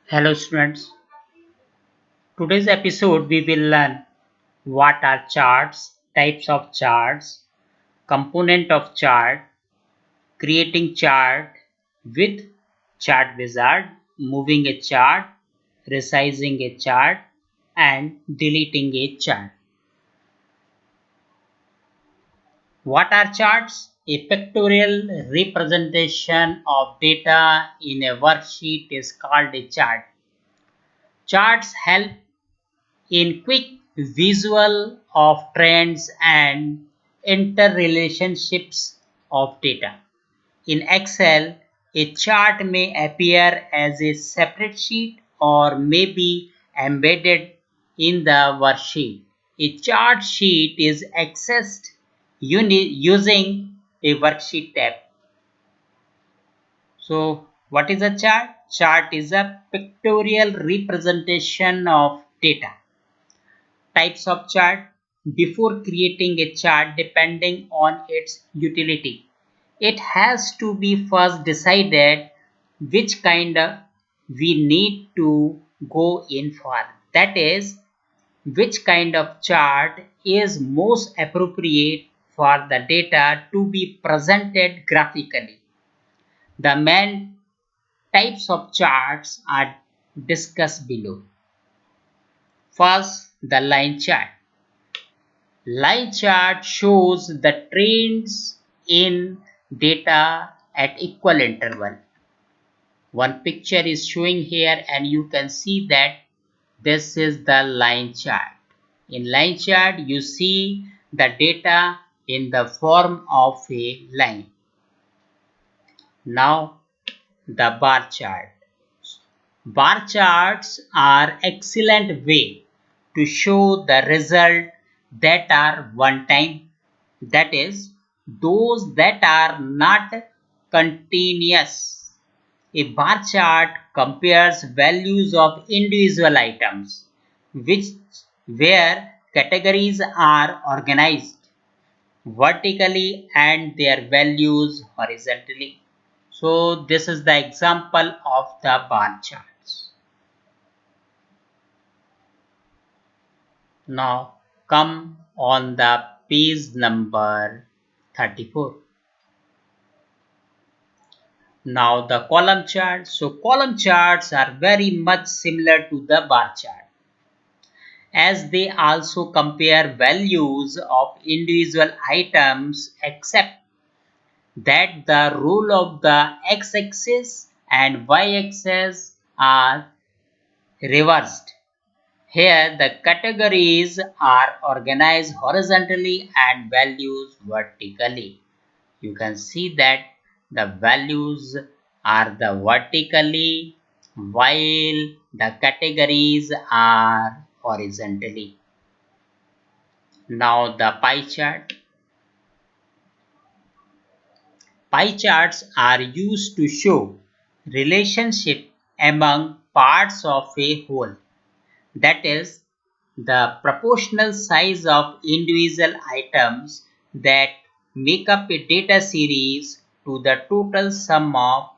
Hello students, today's episode we will learn what are charts, types of charts, component of chart, creating chart with chart wizard, moving a chart, resizing a chart and deleting a chart. What are charts? A pictorial representation of data in a worksheet is called a chart. Charts help in quick visual of trends and interrelationships of data. In Excel, a chart may appear as a separate sheet or may be embedded in the worksheet. A chart sheet is accessed using a worksheet tab. So, what is a chart? Chart is a pictorial representation of data. Types of chart. Before creating a chart, depending on its utility, it has to be first decided which kind of we need to go in for. That is, which kind of chart is most appropriate for the data to be presented graphically. The main types of charts are discussed below. First, the line chart. Line chart shows the trends in data at equal interval. One picture is showing here and you can see that this is the line chart. In line chart you see the data in the form of a line. Now the bar chart. Bar charts are excellent way to show the result that are one time, that is those that are not continuous. A bar chart compares values of individual items which where categories are organized vertically and their values horizontally. So this is the example of the bar charts. Now come on the page number 34. Now the column chart. So column charts are very much similar to the bar chart as they also compare values of individual items except that the rule of the x-axis and y-axis are reversed. Here the categories are organized horizontally and values vertically. You can see that the values are the vertically while the categories are horizontally. Now the pie chart. Pie charts are used to show relationship among parts of a whole. That is, the proportional size of individual items that make up a data series to the total sum of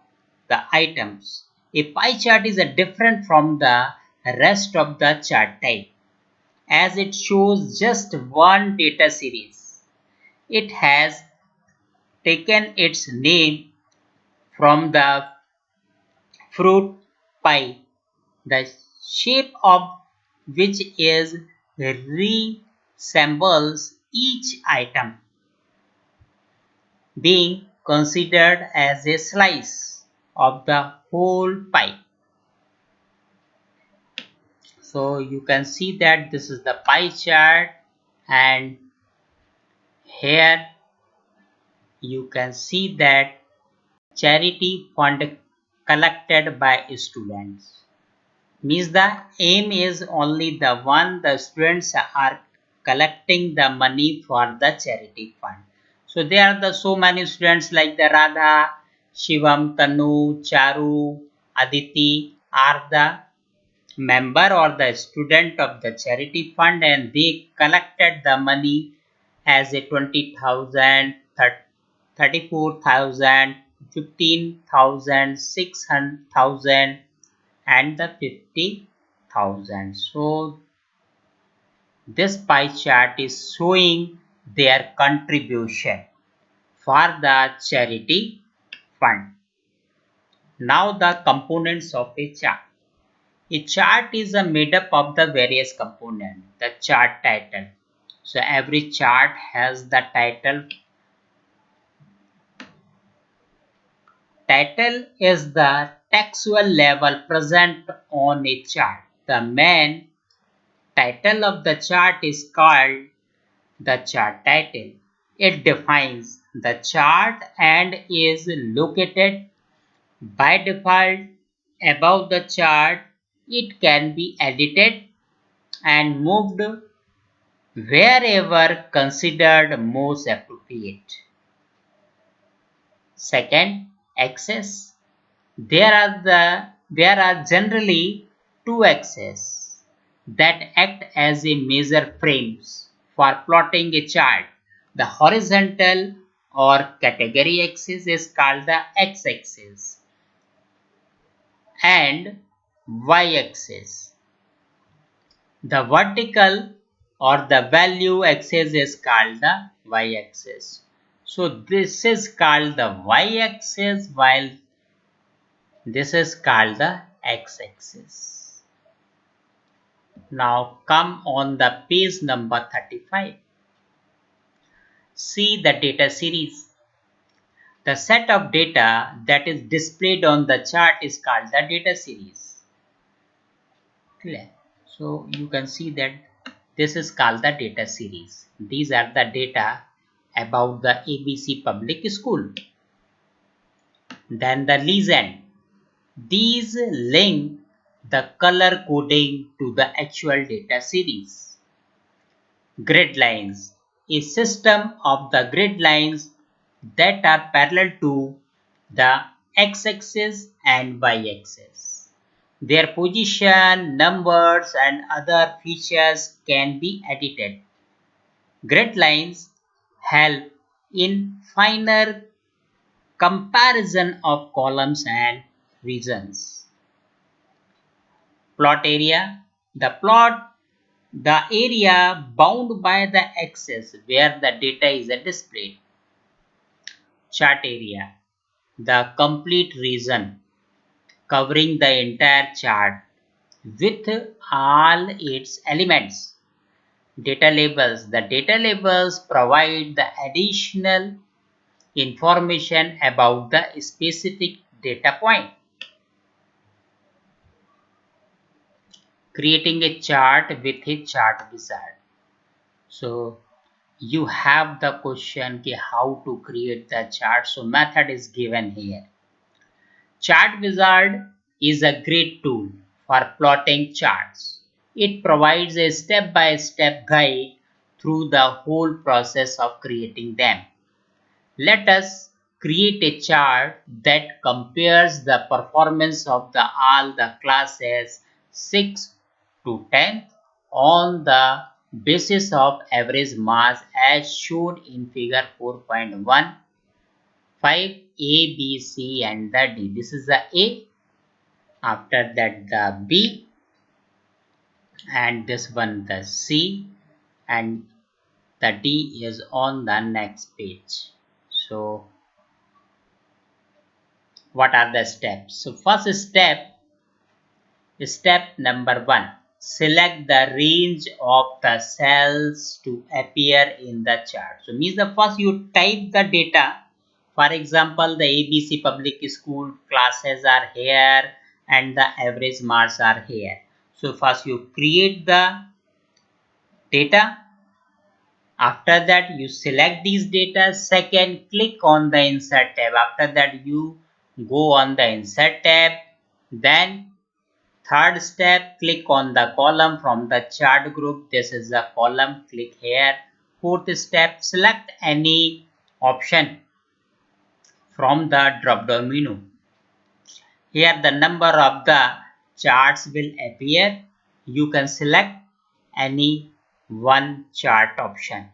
the items. A pie chart is different from the rest of the chart type as it shows just one data series. It has taken its name from the fruit pie, the shape of which is resembles each item being considered as a slice of the whole pie. So you can see that this is the pie chart and here you can see that charity fund collected by students. Means the aim is only the one the students are collecting the money for the charity fund. So there are the so many students like the Radha, Shivam, Tanu, Charu, Aditi are the member or the student of the charity fund and they collected the money as a 20,000, 34,000, 15,000, 600,000 and the 50,000. So this pie chart is showing their contribution for the charity fund. Now the components of a chart. A chart is made up of the various components. The chart title. So every chart has the title. Title is the textual level present on a chart. The main title of the chart is called the chart title. It defines the chart and is located by default above the chart. It can be edited and moved wherever considered most appropriate. Second, axis. There are generally two axes that act as a major frames for plotting a chart. The horizontal or category axis is called the x-axis and y-axis. The vertical or the value axis is called the y-axis. So this is called the y-axis while this is called the x-axis. Now come on the page number 35. See the data series. The set of data that is displayed on the chart is called the data series. Clear? So you can see that this is called the data series. These are the data about the ABC public school. Then the legend. These link the color coding to the actual data series. Grid lines. A system of the grid lines that are parallel to the x-axis and y-axis. Their position, numbers and other features can be edited. Grid lines help in finer comparison of columns and regions. Plot area. The area bound by the axis where the data is displayed. Chart area. The complete region covering the entire chart with all its elements. Data labels. The data labels provide the additional information about the specific data point. Creating a chart with a chart wizard. So you have the question how to create the chart. So method is given here. Chart wizard is a great tool for plotting charts. It provides a step-by-step guide through the whole process of creating them. Let us create a chart that compares the performance of all the classes 6 to 10 on the basis of average mass as shown in figure 4.1. 5 A, B, C and the D. This is the A. After that the B and this one the C and the D is on the next page. So what are the steps? So first step number 1. Select the range of the cells to appear in the chart. So means the first you type the data. For example, the ABC public school classes are here and the average marks are here. So first you create the data. After that you select these data. Second, click on the insert tab. After that you go on the insert tab. Then third step, click on the column from the chart group. This is the column. Click here. Fourth step, select any option from the drop down menu. Here the number of the charts will appear. You can select any one chart option.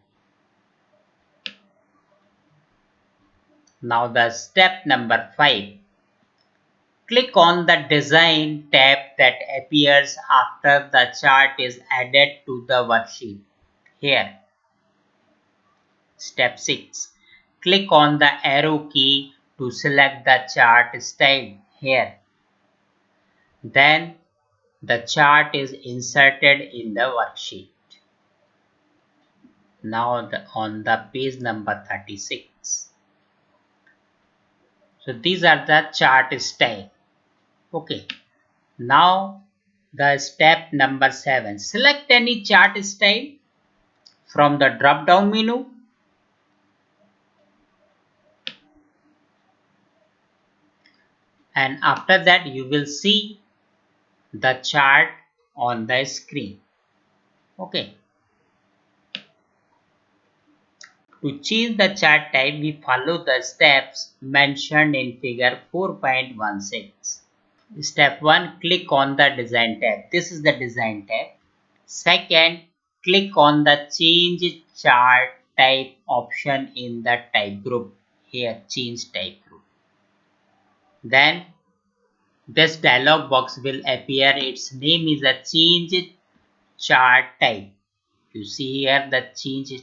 Now the step number 5. Click on the Design tab that appears after the chart is added to the worksheet. Here, step 6. Click on the arrow key to select the chart style. Here. Then the chart is inserted in the worksheet. Now on the page number 36. So these are the chart style. Okay. Now the step number 7. Select any chart style from the drop down menu. And after that you will see the chart on the screen. Okay. To change the chart type, we follow the steps mentioned in figure 4.16. Step 1. Click on the Design tab. This is the Design tab. Second, click on the Change Chart Type option in the Type group. Here, Change Type group. Then, this dialog box will appear. Its name is a Change Chart Type. You see here the Change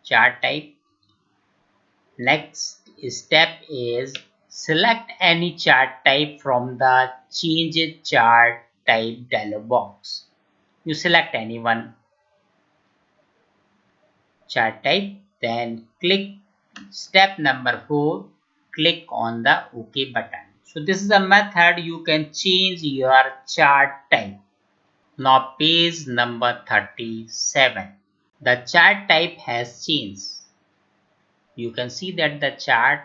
Chart Type. Next step is select any chart type from the Change Chart Type dialog box. You select any one chart type, then click step number 4, click on the OK button. So this is a method you can change your chart type. Now page number 37. The chart type has changed. You can see that the chart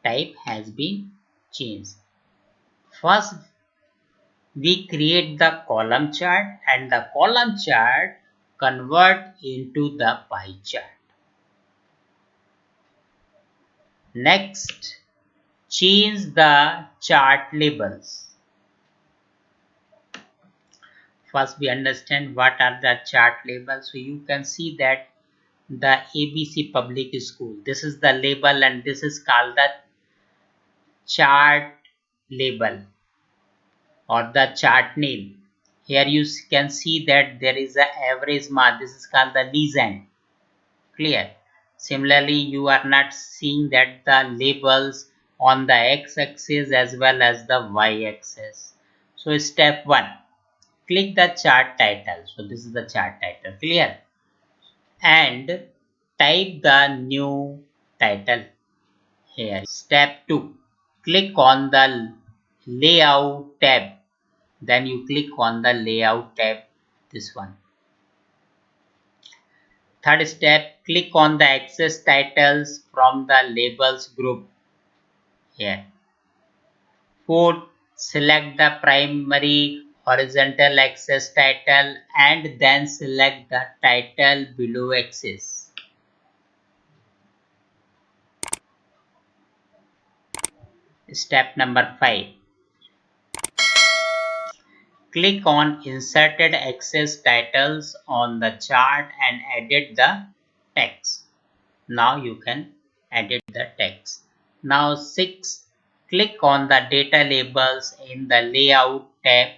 type has been changed. First, we create the column chart and the column chart convert into the pie chart. Next, change the chart labels. First, we understand what are the chart labels. So you can see that the ABC Public School. This is the label and this is called the chart label or the chart name. Here you can see that there is an average mark. This is called the legend. Clear. Similarly, you are not seeing that the labels on the x-axis as well as the y-axis. So step 1. Click the chart title. So this is the chart title. Clear. And type the new title here. Step 2. Click on the layout tab. Then you click on the layout tab. This one. Third step, click on the access titles from the labels group here. Fourth, select the primary horizontal axis title and then select the title below axis. Step number 5. Click on inserted axis titles on the chart and edit the text. Now you can edit the text. Now 6. Click on the data labels in the layout tab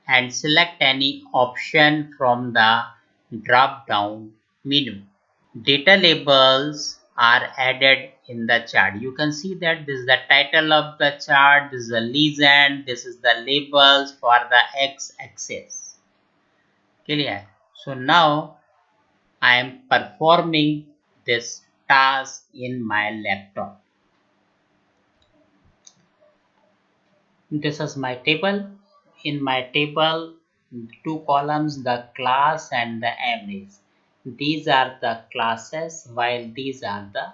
and select any option from the drop down menu. Data labels are added in the chart. You can see that this is the title of the chart, this is the legend, this is the labels for the x-axis. Clear? So now I am performing this task in my laptop. This is my table. In my table, two columns, the class and the average. These are the classes while these are the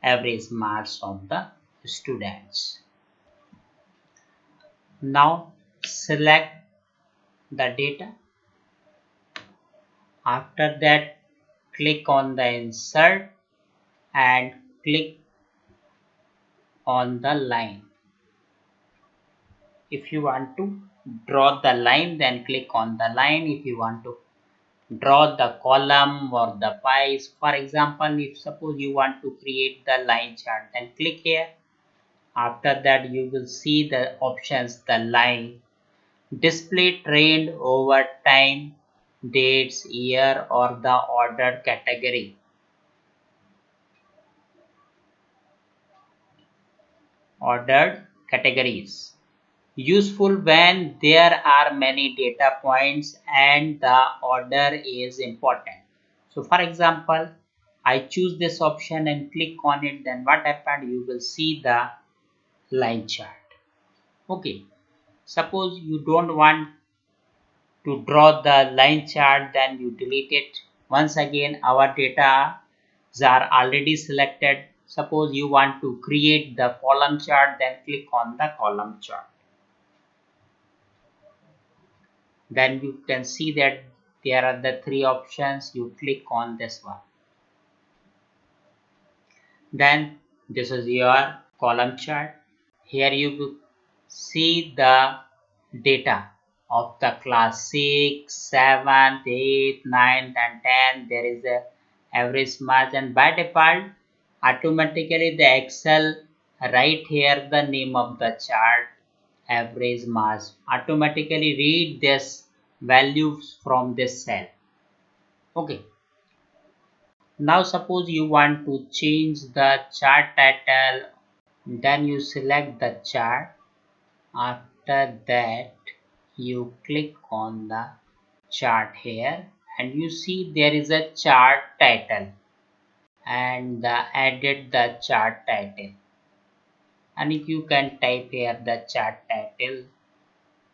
average marks of the students. Now select the data. After that, click on the insert and click on the line. If you want to draw the line, then click on the line. If you want to draw the column or the pies, for example, if suppose you want to create the line chart, then click here After that, you will see the options, the line, display trend over time, dates, year, or the ordered category. Ordered categories. Useful when there are many data points and the order is important. So for example, I choose this option and click on it, then what happened? You will see the line chart. Okay, suppose you don't want to draw the line chart, then you delete it. Once again, our data are already selected. Suppose you want to create the column chart, then click on the column chart. Then you can see that there are the three options. You click on this one. Then this is your column chart. Here you will see the data of the class 6, 7, 8, 9 and 10. There is a average margin. By default, automatically the Excel write here the name of the chart, average margin. Automatically read this values from this cell. Okay. Now suppose you want to change the chart title, then you select the chart. After that, you click on the chart here and you see there is a chart title and edit the chart title. And if you can type here the chart title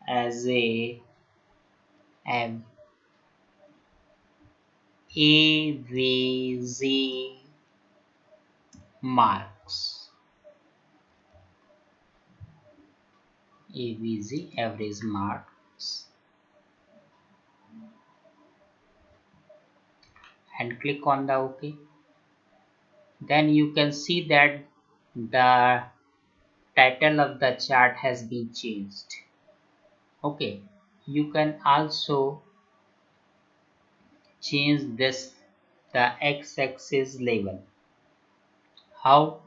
as a AVZ marks. AVZ average marks and click on the OK. Then you can see that the title of the chart has been changed. Okay, you can also change this the x-axis label. How?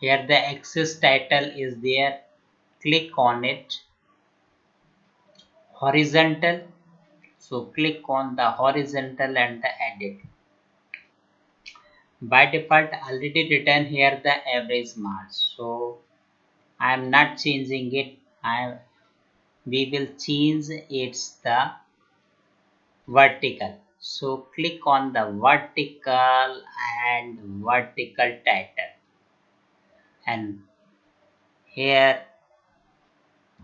Here the axis title is there. Click on it. Horizontal. So click on the horizontal and the edit. By default already written here the average mark. So I am not changing it. We will change it's the vertical. So click on the vertical and vertical title. And here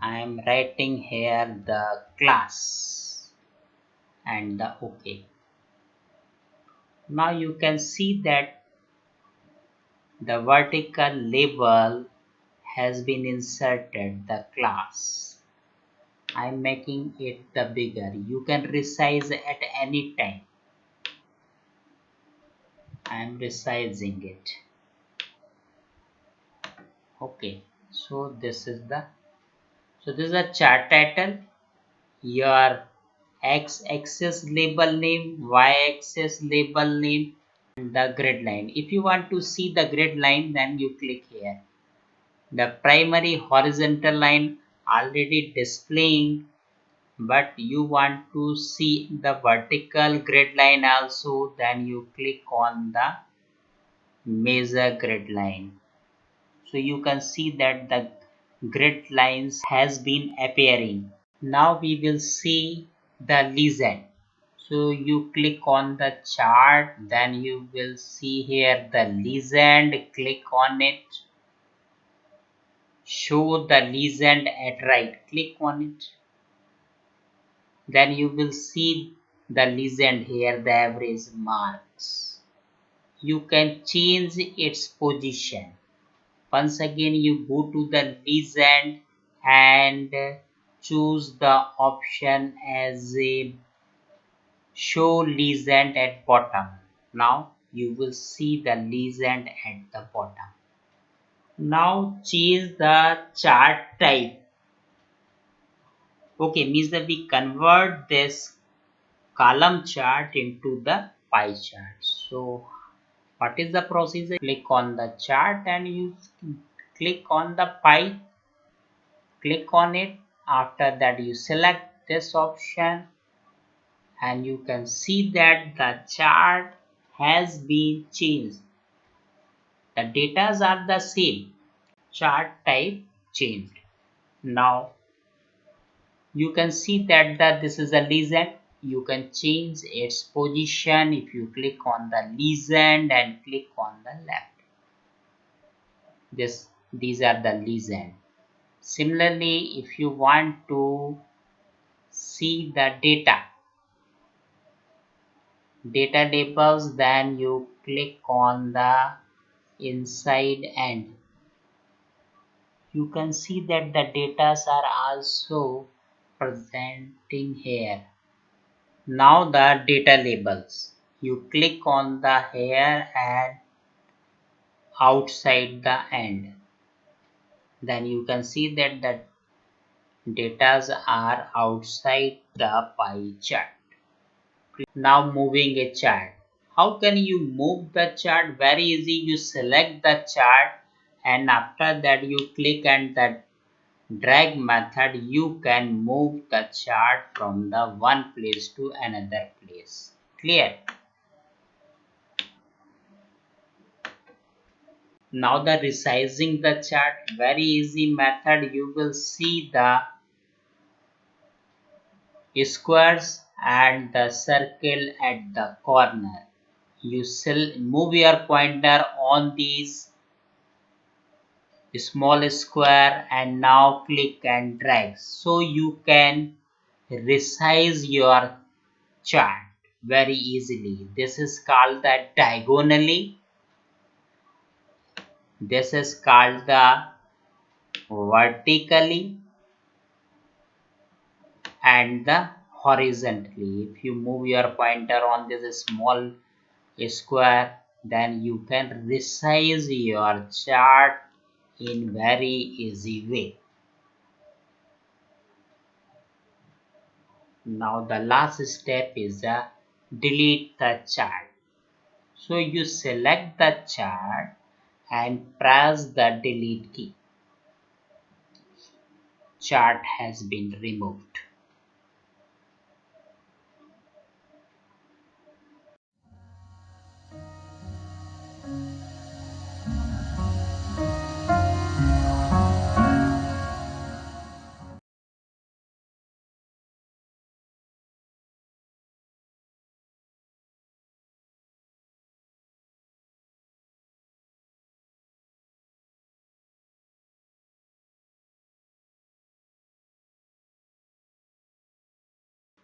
I am writing here the class and the OK. Now you can see that the vertical label has been inserted, the class. I am making it the bigger. You can resize at any time. I am resizing it. Okay, so this is a chart title, your x-axis label name, y-axis label name, and the grid line. If you want to see the grid line, then you click here. The primary horizontal line already displaying, but you want to see the vertical grid line also, then you click on the measure grid line. So you can see that the grid lines has been appearing. Now we will see the legend. So you click on the chart, then you will see here the legend. Click on it. Show the legend at right. Click on it. Then you will see the legend here, the average marks. You can change its position. Once again, you go to the legend and choose the option as a show legend at bottom. Now you will see the legend at the bottom. Now change the chart type. Okay, means that we convert this column chart into the pie chart. So what is the procedure? Click on the chart and you click on the pie, click on it. After that you select this option and you can see that the chart has been changed. The datas are the same, chart type changed. Now you can see that this is a legend. You can change its position if you click on the legend and click on the left. These are the legend. Similarly, if you want to see the data labels, then you click on the inside end. You can see that the datas are also presenting here. Now the data labels. You click on the here and outside the end. Then you can see that the datas are outside the pie chart. Now moving a chart. How can you move the chart? Very easy. You select the chart and after that you click and the drag method, you can move the chart from the one place to another place. Clear? Now the resizing the chart, very easy method. You will see the squares and the circle at the corner. You move your pointer on these small square and now click and drag. So you can resize your chart very easily. This is called the diagonally. This is called the vertically and the horizontally. If you move your pointer on this small square, then you can resize your chart in very easy way. Now the last step is delete the chart. So you select the chart and press the delete key. Chart has been removed.